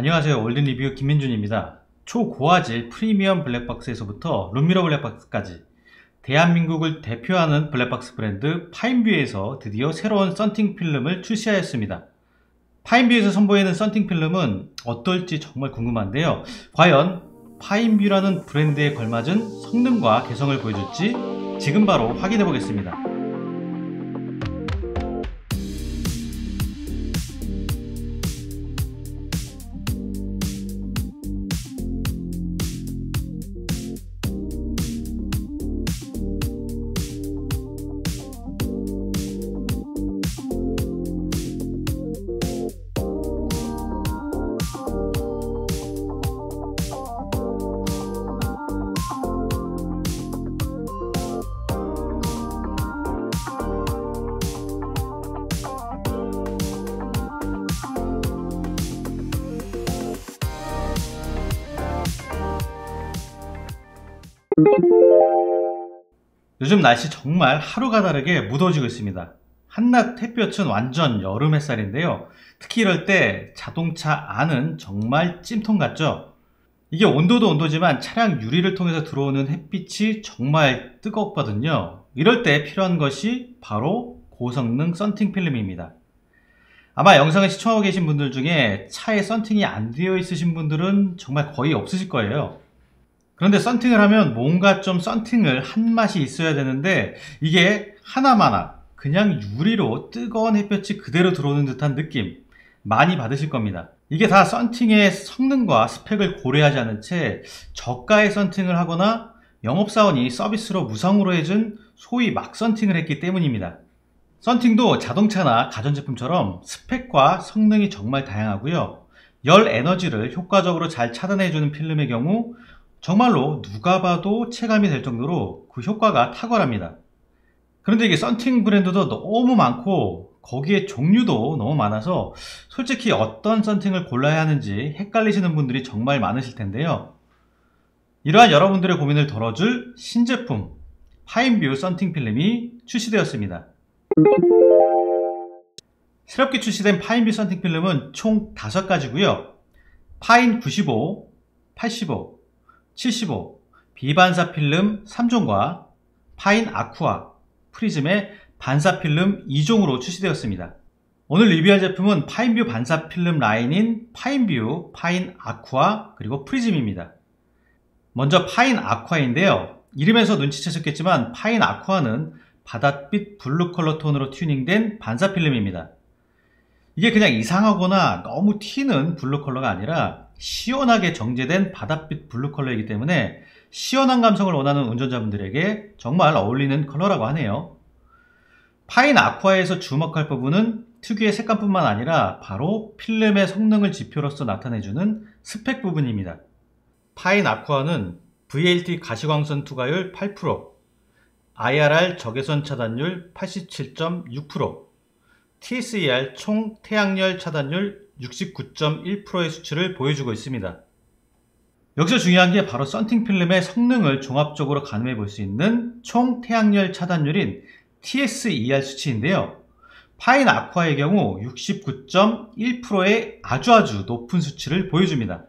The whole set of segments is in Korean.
안녕하세요. 올든리뷰 김민준입니다. 초고화질 프리미엄 블랙박스에서부터 룸미러 블랙박스까지 대한민국을 대표하는 블랙박스 브랜드 파인뷰에서 드디어 새로운 썬팅 필름을 출시하였습니다. 파인뷰에서 선보이는 썬팅 필름은 어떨지 정말 궁금한데요. 과연 파인뷰라는 브랜드에 걸맞은 성능과 개성을 보여줄지 지금 바로 확인해 보겠습니다. 요즘 날씨 정말 하루가 다르게 무더워지고 있습니다. 한낮 햇볕은 완전 여름 햇살인데요. 특히 이럴 때 자동차 안은 정말 찜통 같죠? 이게 온도도 온도지만 차량 유리를 통해서 들어오는 햇빛이 정말 뜨겁거든요. 이럴 때 필요한 것이 바로 고성능 썬팅 필름입니다. 아마 영상을 시청하고 계신 분들 중에 차에 썬팅이 안 되어 있으신 분들은 정말 거의 없으실 거예요. 그런데 썬팅을 하면 뭔가 좀 썬팅을 한 맛이 있어야 되는데 이게 하나마나 그냥 유리로 뜨거운 햇볕이 그대로 들어오는 듯한 느낌 많이 받으실 겁니다. 이게 다 썬팅의 성능과 스펙을 고려하지 않은 채 저가의 썬팅을 하거나 영업사원이 서비스로 무상으로 해준 소위 막 썬팅을 했기 때문입니다. 썬팅도 자동차나 가전제품처럼 스펙과 성능이 정말 다양하고요. 열 에너지를 효과적으로 잘 차단해주는 필름의 경우 정말로 누가 봐도 체감이 될 정도로 그 효과가 탁월합니다. 그런데 이게 썬팅 브랜드도 너무 많고 거기에 종류도 너무 많아서 솔직히 어떤 썬팅을 골라야 하는지 헷갈리시는 분들이 정말 많으실 텐데요. 이러한 여러분들의 고민을 덜어줄 신제품 파인뷰 썬팅 필름이 출시되었습니다. 새롭게 출시된 파인뷰 썬팅 필름은 총 5가지고요. 파인 95, 85, 75, 비반사 필름 3종과 파인 아쿠아, 프리즘의 반사 필름 2종으로 출시되었습니다. 오늘 리뷰할 제품은 파인뷰 반사 필름 라인인 파인뷰, 파인 아쿠아, 그리고 프리즘입니다. 먼저 파인 아쿠아인데요. 이름에서 눈치채셨겠지만 파인 아쿠아는 바닷빛 블루 컬러 톤으로 튜닝된 반사 필름입니다. 이게 그냥 이상하거나 너무 튀는 블루 컬러가 아니라 시원하게 정제된 바닷빛 블루 컬러이기 때문에 시원한 감성을 원하는 운전자분들에게 정말 어울리는 컬러라고 하네요. 파인 아쿠아에서 주목할 부분은 특유의 색감뿐만 아니라 바로 필름의 성능을 지표로서 나타내주는 스펙 부분입니다. 파인 아쿠아는 VLT 가시광선 투과율 8%, IRR 적외선 차단율 87.6%, TSER 총 태양열 차단율 69.1%의 수치를 보여주고 있습니다. 여기서 중요한 게 바로 썬팅 필름의 성능을 종합적으로 가늠해 볼 수 있는 총 태양열 차단율인 TSER 수치인데요. 파인 아쿠아의 경우 69.1%의 아주 높은 수치를 보여줍니다.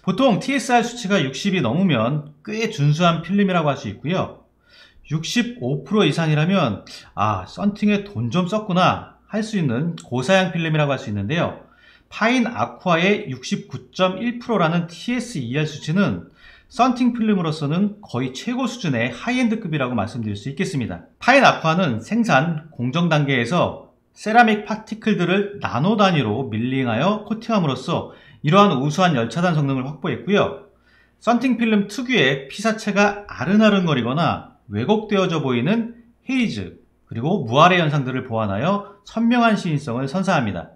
보통 TSR 수치가 60이 넘으면 꽤 준수한 필름이라고 할 수 있고요. 65% 이상이라면 썬팅에 돈 좀 썼구나 할 수 있는 고사양 필름이라고 할 수 있는데요. 파인 아쿠아의 69.1%라는 TSER 수치는 썬팅 필름으로서는 거의 최고 수준의 하이엔드급이라고 말씀드릴 수 있겠습니다. 파인 아쿠아는 생산 공정 단계에서 세라믹 파티클들을 나노 단위로 밀링하여 코팅함으로써 이러한 우수한 열차단 성능을 확보했고요. 썬팅 필름 특유의 피사체가 아른아른거리거나 왜곡되어져 보이는 헤이즈 그리고 무아래 현상들을 보완하여 선명한 시인성을 선사합니다.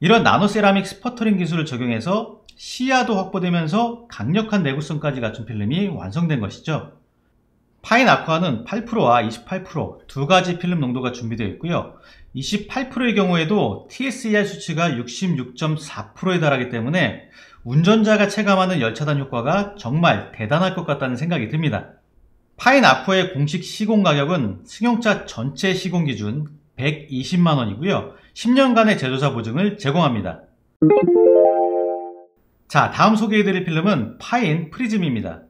이런 나노세라믹 스퍼터링 기술을 적용해서 시야도 확보되면서 강력한 내구성까지 갖춘 필름이 완성된 것이죠. 파인 아쿠아는 8%와 28% 두 가지 필름 농도가 준비되어 있고요. 28%의 경우에도 TSER 수치가 66.4%에 달하기 때문에 운전자가 체감하는 열차단 효과가 정말 대단할 것 같다는 생각이 듭니다. 파인 아쿠아의 공식 시공 가격은 승용차 전체 시공 기준 120만원이고요. 10년간의 제조사 보증을 제공합니다. 자, 다음 소개해드릴 필름은 파인 프리즘입니다.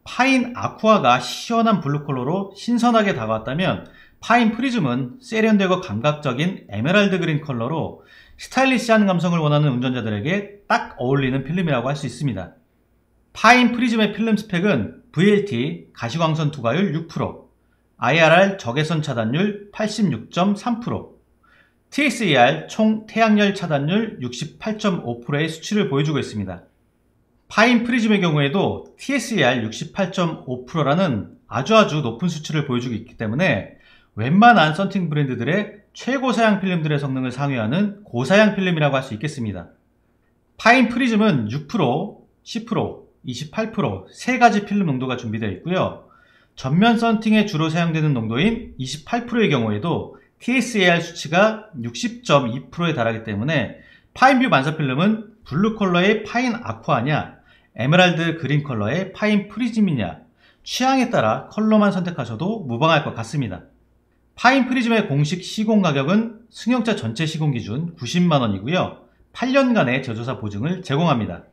파인 아쿠아가 시원한 블루 컬러로 신선하게 다가왔다면 파인 프리즘은 세련되고 감각적인 에메랄드 그린 컬러로 스타일리시한 감성을 원하는 운전자들에게 딱 어울리는 필름이라고 할 수 있습니다. 파인 프리즘의 필름 스펙은 VLT 가시광선 투과율 6%, IRR 적외선 차단율 86.3%, TSER 총 태양열 차단율 68.5%의 수치를 보여주고 있습니다. 파인 프리즘의 경우에도 TSER 68.5%라는 아주 높은 수치를 보여주고 있기 때문에 웬만한 썬팅 브랜드들의 최고 사양 필름들의 성능을 상회하는 고사양 필름이라고 할 수 있겠습니다. 파인 프리즘은 6%, 10%, 28% 세 가지 필름 농도가 준비되어 있고요. 전면 썬팅에 주로 사용되는 농도인 28%의 경우에도 TSER 수치가 60.2%에 달하기 때문에 파인뷰 반사 필름은 블루 컬러의 파인 아쿠아냐, 에메랄드 그린 컬러의 파인 프리즘이냐, 취향에 따라 컬러만 선택하셔도 무방할 것 같습니다. 파인 프리즘의 공식 시공 가격은 승용차 전체 시공 기준 90만원이고요. 8년간의 제조사 보증을 제공합니다.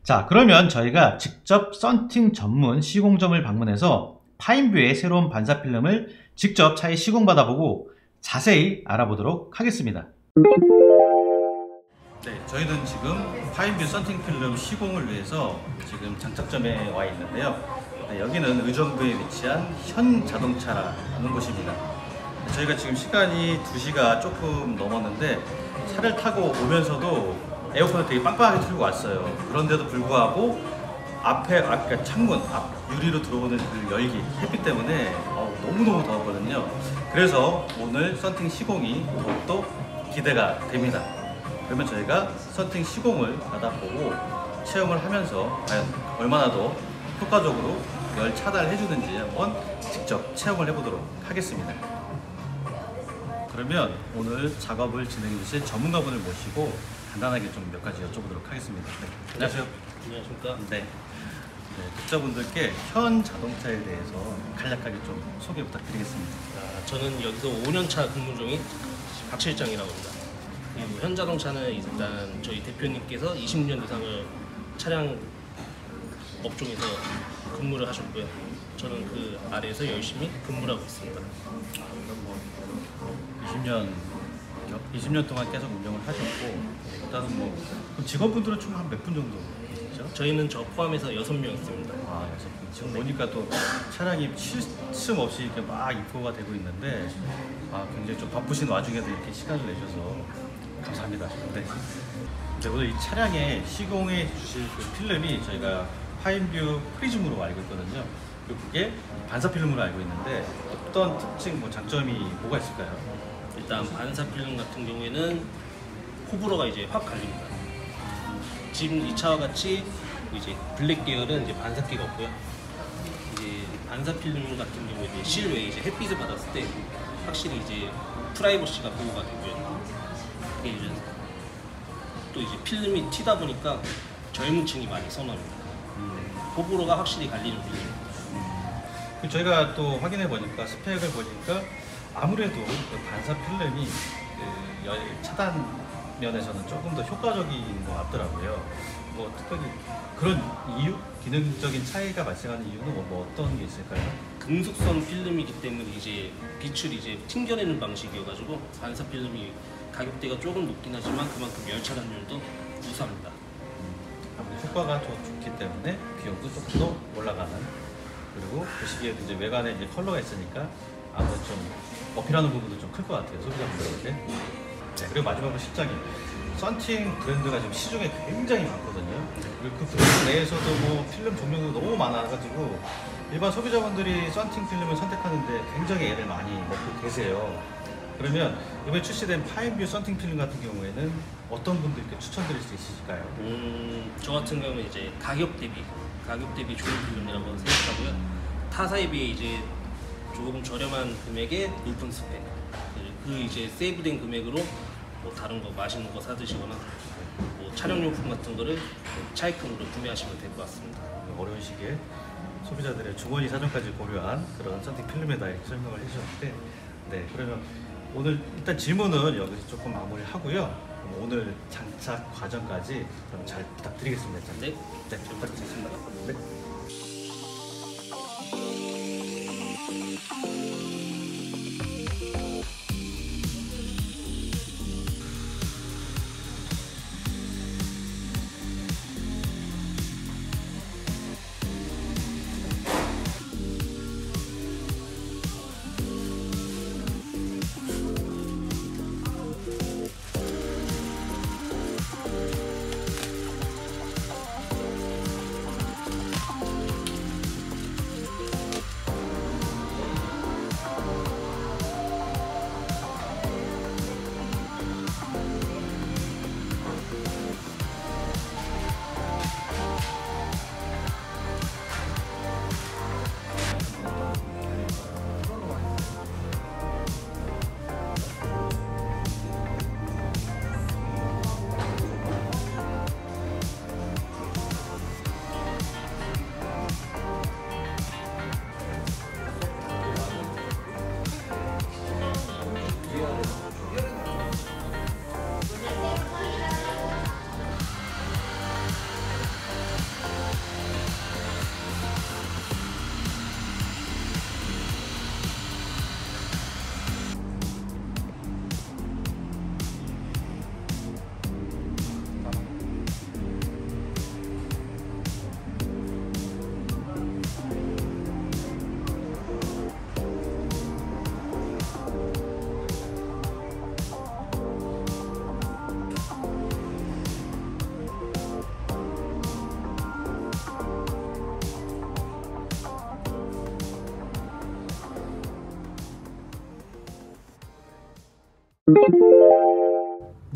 자, 그러면 저희가 직접 썬팅 전문 시공점을 방문해서 파인뷰의 새로운 반사 필름을 직접 차에 시공받아보고 자세히 알아보도록 하겠습니다. 네, 저희는 지금 파인뷰 썬팅 필름 시공을 위해서 지금 장착점에 와 있는데요. 네, 여기는 의정부에 위치한 현자동차라는 곳입니다. 저희가 지금 시간이 2시가 조금 넘었는데 차를 타고 오면서도 에어컨을 되게 빵빵하게 틀고 왔어요. 그런데도 불구하고 앞에 그러니까 창문 앞 유리로 들어오는 그 열기, 햇빛 때문에 너무너무 더웠거든요. 그래서 오늘 썬팅 시공이 더욱더 기대가 됩니다. 그러면 저희가 썬팅 시공을 받아보고 체험을 하면서 과연 얼마나 더 효과적으로 열 차단을 해주는지 한번 직접 체험을 해보도록 하겠습니다. 그러면 오늘 작업을 진행해 주실 전문가분을 모시고 간단하게 좀 몇 가지 여쭤보도록 하겠습니다. 네. 안녕하세요. 안녕하십니까. 네. 독자분들께 현 자동차에 대해서 간략하게 좀 소개 부탁드리겠습니다. 저는 여기서 5년차 근무 중인 박 실장이라고 합니다. 그리고 현 자동차는 일단 저희 대표님께서 20년 이상을 차량 업종에서 근무를 하셨고요. 저는 그 아래에서 열심히 근무를 하고 있습니다. 그럼 뭐 20년 동안 계속 운영을 하셨고, 일단은 뭐 그럼 직원분들은 총 한 몇 분 정도 계시죠? 저희는 저 포함해서 6명 있습니다. 아, 6분. 지금 보니까 또 차량이 쉴 틈 없이 이렇게 막 입고가 되고 있는데, 굉장히 좀 바쁘신 와중에도 이렇게 시간을 내셔서 감사합니다. 네. 오늘 이 차량에 시공해 주실 그 필름이 저희가 파인뷰 프리즘으로 알고 있거든요. 그리고 그게 반사 필름으로 알고 있는데 어떤 특징, 장점이 뭐가 있을까요? 일단 반사 필름 같은 경우에는 호불호가 이제 확 갈립니다. 지금 이 차와 같이 이제 블랙 계열은 이제 반사기가 없고요. 이제 반사 필름 같은 경우에 이제 실외에 이제 햇빛을 받았을 때 확실히 이제 프라이버시가 보호가 되고요. 이게 이제 또 이제 필름이 튀다 보니까 젊은 층이 많이 선호합니다. 호불호가 확실히 갈리는 필름입니다. 저희가 또 확인해 보니까 스펙을 보니까 아무래도 그 반사 필름이 그 열 차단 면에서는 조금 더 효과적인 것 같더라고요. 뭐 특별히 그런 이유, 기능적인 차이가 발생하는 이유는 뭐 어떤 게 있을까요? 금속성 필름이기 때문에 이제 빛을 이제 튕겨내는 방식이어가지고 반사 필름이 가격대가 조금 높긴 하지만 그만큼 열 차단율도 우수합니다. 아무래도 효과가 더 좋기 때문에 비용도 조금 더 올라가는. 그리고 보시기에도 이제 외관에 이제 컬러가 있으니까 아무래도 좀 어필하는 부분도 좀 클 것 같아요, 소비자분들한테. 네, 그리고 마지막으로 실장님, 썬팅 브랜드가 지금 시중에 굉장히 많거든요. 그리고 그 브랜드 내에서도 뭐 필름 종류도 너무 많아가지고 일반 소비자분들이 썬팅 필름을 선택하는데 굉장히 애를 많이 먹고 계세요. 그러면 이번에 출시된 파인뷰 썬팅 필름 같은 경우에는 어떤 분들께 추천드릴 수 있으실까요? 저 같은 경우는 이제 가격 대비 좋은 필름이라고 생각하고요. 타사에 비해 이제 조금 저렴한 금액에 높은 스펙, 그 이제 세이브된 금액으로 뭐 다른 거 맛있는 거 사드시거나 뭐 촬영용품 같은 거를 차입금으로 구매하시면 될 것 같습니다. 어려운 시기에 소비자들의 주머니 사정까지 고려한 그런 썬팅 필름에 대해 설명을 해주셨는데, 네, 그러면 오늘 일단 질문은 여기서 조금 마무리하고요. 그럼 오늘 장착 과정까지 그럼 잘 부탁드리겠습니다. 네, 네, 잘 부탁드리겠습니다. 네.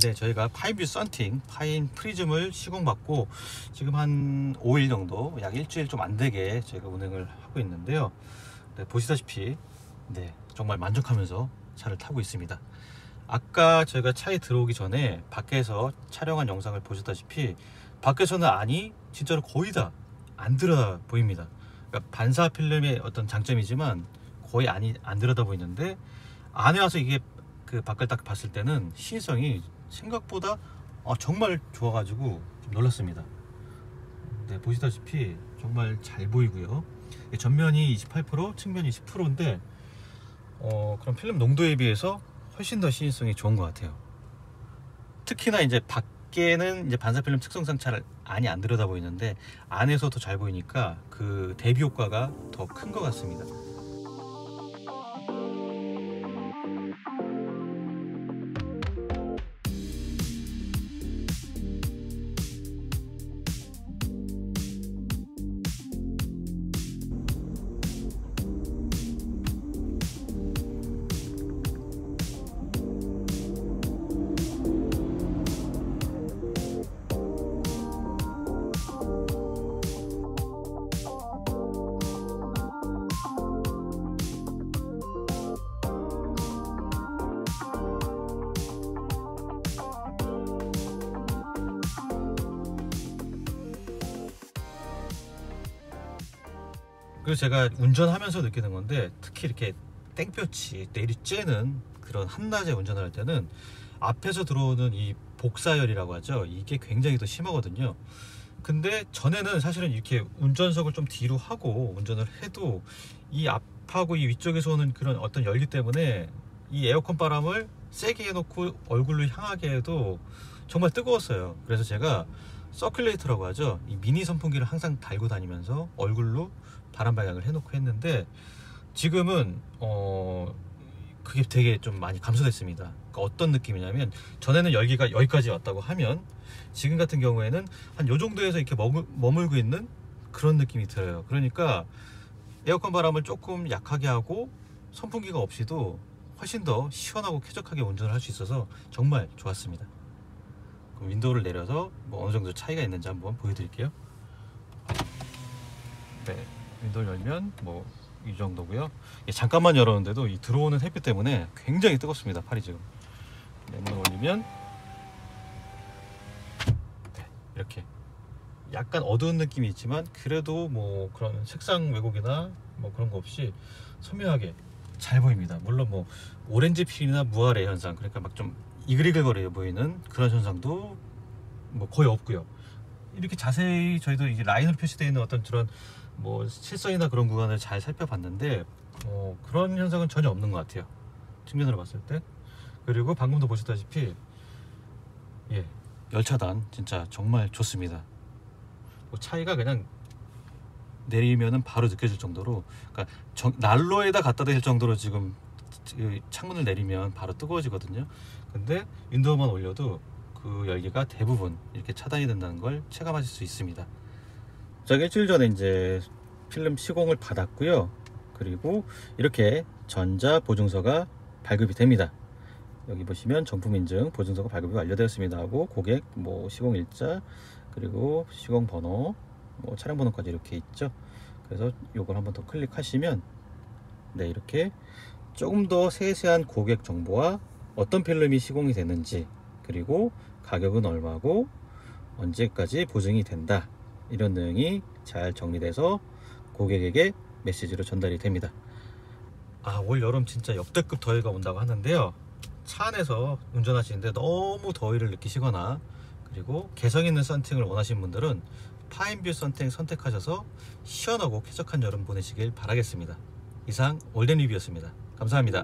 네, 저희가 파인뷰 썬팅 파인 프리즘을 시공받고 지금 한 5일 정도, 약 일주일 좀 안 되게 저희가 운행을 하고 있는데요. 네, 보시다시피 네, 정말 만족하면서 차를 타고 있습니다. 아까 저희가 차에 들어오기 전에 밖에서 촬영한 영상을 보셨다시피 밖에서는 안이 진짜로 거의 다 안 들여다 보입니다. 그러니까 반사 필름의 어떤 장점이지만 거의 안이 안 들여다 보이는데, 안에 와서 이게 그 밖을 딱 봤을 때는 시인성이 생각보다 정말 좋아가지고 좀 놀랐습니다. 네, 보시다시피 정말 잘 보이고요. 전면이 28%, 측면이 10%인데 그런 필름 농도에 비해서 훨씬 더 시인성이 좋은 것 같아요. 특히나 이제 밖에는 이제 반사 필름 특성상 잘 안이 안 들여다 보이는데 안에서 더 잘 보이니까 그 대비 효과가 더 큰 것 같습니다. 그리고 제가 운전하면서 느끼는 건데, 특히 이렇게 땡볕이 내리쬐는 그런 한낮에 운전을 할 때는 앞에서 들어오는 이 복사열이라고 하죠. 이게 굉장히 더 심하거든요. 근데 전에는 사실은 이렇게 운전석을 좀 뒤로 하고 운전을 해도 이 앞하고 이 위쪽에서 오는 그런 어떤 열기 때문에 이 에어컨 바람을 세게 해놓고 얼굴로 향하게 해도 정말 뜨거웠어요. 그래서 제가 서큘레이터라고 하죠. 이 미니 선풍기를 항상 달고 다니면서 얼굴로 바람 방향을 해놓고 했는데, 지금은 그게 되게 좀 많이 감소됐습니다. 그러니까 어떤 느낌이냐면, 전에는 열기가 여기까지 왔다고 하면 지금 같은 경우에는 한 요 정도에서 이렇게 머물고 있는 그런 느낌이 들어요. 그러니까 에어컨 바람을 조금 약하게 하고 선풍기가 없이도 훨씬 더 시원하고 쾌적하게 운전을 할 수 있어서 정말 좋았습니다. 그럼 윈도우를 내려서 뭐 어느 정도 차이가 있는지 한번 보여드릴게요. 네, 윈도우를 열면 뭐 이 정도고요. 잠깐만 열었는데도 이 들어오는 햇빛 때문에 굉장히 뜨겁습니다. 팔이 지금. 램을 올리면 네, 이렇게 약간 어두운 느낌이 있지만 그래도 뭐 그런 색상 왜곡이나 뭐 그런 거 없이 선명하게 잘 보입니다. 물론 뭐 오렌지 필이나 무아래 현상, 그러니까 막 좀 이글이글거려 보이는 그런 현상도 뭐 거의 없고요. 이렇게 자세히 저희도 이게 라인으로 표시되어 있는 어떤 그런 뭐 실선이나 그런 구간을 잘 살펴봤는데 그런 현상은 전혀 없는 것 같아요, 측면으로 봤을 때. 그리고 방금도 보셨다시피 예, 열차단 진짜 정말 좋습니다. 뭐 차이가 그냥 내리면은 바로 느껴질 정도로, 그러니까 난로에다 갖다 대실 정도로 지금 창문을 내리면 바로 뜨거워지거든요. 근데 윈도우만 올려도 그 열기가 대부분 이렇게 차단이 된다는 걸 체감하실 수 있습니다. 자, 일주일 전에 이제 필름 시공을 받았고요. 그리고 이렇게 전자 보증서가 발급이 됩니다. 여기 보시면 정품 인증 보증서가 발급이 완료되었습니다 하고 고객 뭐 시공 일자 그리고 시공 번호 뭐 차량 번호까지 이렇게 있죠. 그래서 요걸 한번 더 클릭하시면 네, 이렇게 조금 더 세세한 고객 정보와 어떤 필름이 시공이 됐는지, 그리고 가격은 얼마고 언제까지 보증이 된다, 이런 내용이 잘 정리돼서 고객에게 메시지로 전달이 됩니다. 올 여름 진짜 역대급 더위가 온다고 하는데요, 차 안에서 운전하시는데 너무 더위를 느끼시거나 그리고 개성 있는 썬팅을 원하시는 분들은 파인뷰 썬팅 선택하셔서 시원하고 쾌적한 여름 보내시길 바라겠습니다. 이상 올덴 리뷰였습니다. 감사합니다.